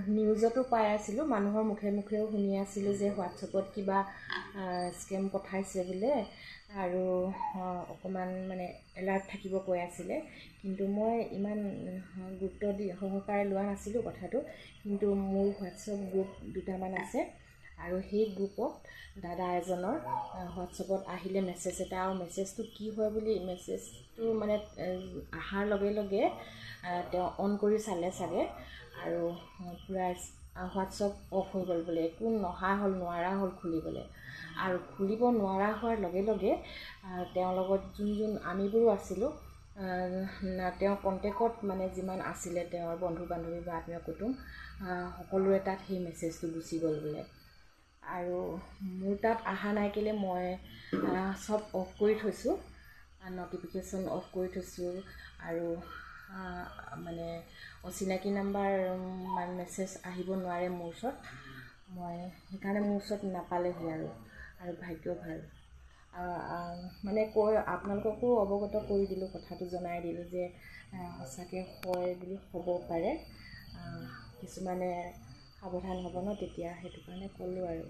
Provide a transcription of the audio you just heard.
নিউজতো পাই আছিলোঁ, মানুহৰ মুখে মুখেও শুনি আছিলোঁ যে হোৱাটছএপত কিবা স্কেম পঠাইছে বোলে আৰু অকণমান মানে এলাৰ্ট থাকিব কৈ আছিলে। কিন্তু মই ইমান গুৰুত্ব সহকাৰে লোৱা নাছিলোঁ কথাটো। কিন্তু মোৰ হোৱাটছএপ গ্ৰুপ দুটামান আছে আৰু সেই গ্ৰুপত দাদা এজনৰ হোৱাটছএপত আহিলে মেছেজ এটা, আৰু মেছেজটো কি হয় বুলি মেছেজটো মানে অহাৰ লগে লগে তেওঁ অন কৰি চালে চাগে আৰু পূৰা হোৱাটছএপ অফ হৈ গ'ল বোলে, একো নোৱাৰা হ'ল খুলিবলৈ। আৰু খুলিব নোৱাৰা হোৱাৰ লগে লগে তেওঁৰ লগত যোন আমিবোৰো আছিলোঁ, তেওঁৰ কণ্টেক্টত মানে যিমান আছিলে তেওঁৰ বন্ধু বান্ধৱী বা আত্মীয় কুটুম সকলোৰে তাত সেই মেছেজটো গুচি গ'ল বোলে। আৰু মোৰ তাত অহা নাই কেলৈ মই চব অফ কৰি থৈছোঁ, ন'টিফিকেশ্যন অফ কৰি থৈছোঁ আৰু মানে অচিনাকি নাম্বাৰ মেছেজ আহিব নোৱাৰে মোৰ ওচৰত। মই সেইকাৰণে মোৰ ওচৰত নাপালেহি আৰু ভাগ্য ভাল। মানে আপোনালোককো অৱগত কৰি দিলোঁ, কথাটো জনাই দিলোঁ যে সঁচাকৈ হয় বুলি হ'ব পাৰে, কিছুমানে সাৱধান হ'ব ন, তেতিয়া সেইটো কাৰণে ক'লোঁ আৰু।